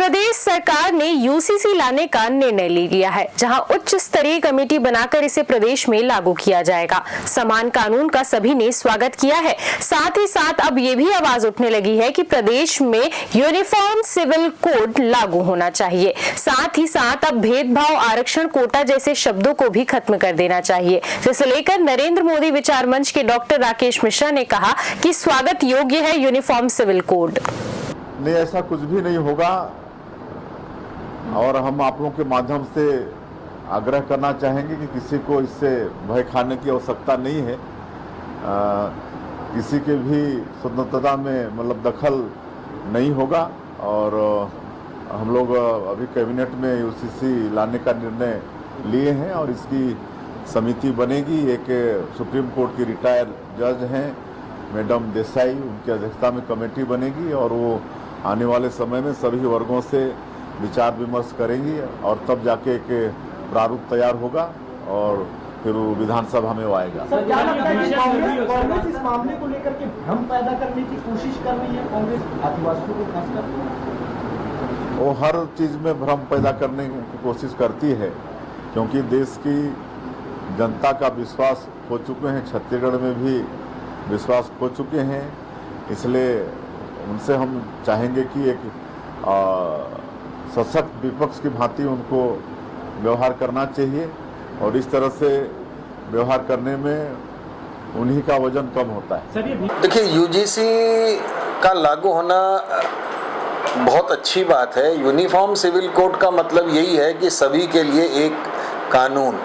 प्रदेश सरकार ने यूसीसी लाने का निर्णय ले लिया है, जहां उच्च स्तरीय कमेटी बनाकर इसे प्रदेश में लागू किया जाएगा। समान कानून का सभी ने स्वागत किया है। साथ ही साथ अब ये भी आवाज उठने लगी है कि प्रदेश में यूनिफॉर्म सिविल कोड लागू होना चाहिए। साथ ही साथ अब भेदभाव, आरक्षण, कोटा जैसे शब्दों को भी खत्म कर देना चाहिए, जिसे लेकर नरेंद्र मोदी विचार मंच के डॉक्टर राकेश मिश्रा ने कहा कि स्वागत योग्य है यूनिफॉर्म सिविल कोड। नहीं, ऐसा कुछ भी नहीं होगा और हम आप लोगों के माध्यम से आग्रह करना चाहेंगे कि किसी को इससे भय खाने की आवश्यकता नहीं है। किसी के भी स्वतंत्रता में मतलब दखल नहीं होगा और हम लोग अभी कैबिनेट में यूसीसी लाने का निर्णय लिए हैं और इसकी समिति बनेगी। एक सुप्रीम कोर्ट की रिटायर्ड जज हैं मैडम देसाई, उनकी अध्यक्षता में कमेटी बनेगी और वो आने वाले समय में सभी वर्गों से विचार विमर्श करेंगी और तब जाके एक प्रारूप तैयार होगा और फिर वो विधानसभा में आएगा। सर, क्या लगता है कि कांग्रेस इस मामले को लेकर के भ्रम पैदा करने की कोशिश कर रही है? कांग्रेस आदिवासियों को खासकर वो हर चीज में भ्रम पैदा करने की कोशिश करती है, क्योंकि देश की जनता का विश्वास खो चुके हैं, छत्तीसगढ़ में भी विश्वास खो चुके हैं। इसलिए उनसे हम चाहेंगे कि एक सशक्त विपक्ष की भांति उनको व्यवहार करना चाहिए और इस तरह से व्यवहार करने में उन्हीं का वजन कम होता है। देखिए, यूजीसी का लागू होना बहुत अच्छी बात है। यूनिफॉर्म सिविल कोड का मतलब यही है कि सभी के लिए एक कानून,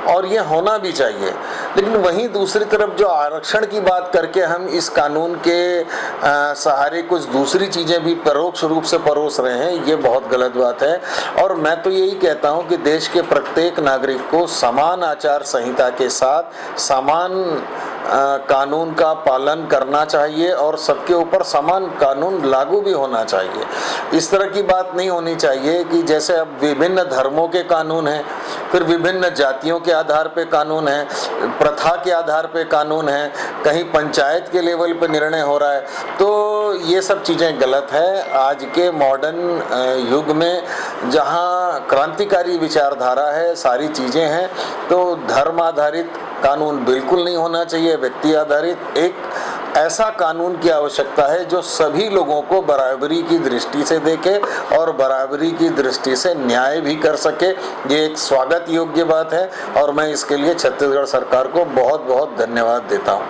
और ये होना भी चाहिए। लेकिन वहीं दूसरी तरफ जो आरक्षण की बात करके हम इस कानून के सहारे कुछ दूसरी चीज़ें भी परोक्ष रूप से परोस रहे हैं, ये बहुत गलत बात है। और मैं तो यही कहता हूं कि देश के प्रत्येक नागरिक को समान आचार संहिता के साथ समान कानून का पालन करना चाहिए और सबके ऊपर समान कानून लागू भी होना चाहिए। इस तरह की बात नहीं होनी चाहिए कि जैसे अब विभिन्न धर्मों के कानून हैं, फिर विभिन्न जातियों के आधार पे कानून है, प्रथा के आधार पे कानून है, कहीं पंचायत के लेवल पे निर्णय हो रहा है। तो ये सब चीज़ें गलत है। आज के मॉडर्न युग में जहाँ क्रांतिकारी विचारधारा है, सारी चीज़ें हैं, तो धर्म आधारित कानून बिल्कुल नहीं होना चाहिए। व्यक्ति आधारित एक ऐसा कानून की आवश्यकता है जो सभी लोगों को बराबरी की दृष्टि से देखे और बराबरी की दृष्टि से न्याय भी कर सके। ये एक स्वागत योग्य बात है और मैं इसके लिए छत्तीसगढ़ सरकार को बहुत बहुत धन्यवाद देता हूँ।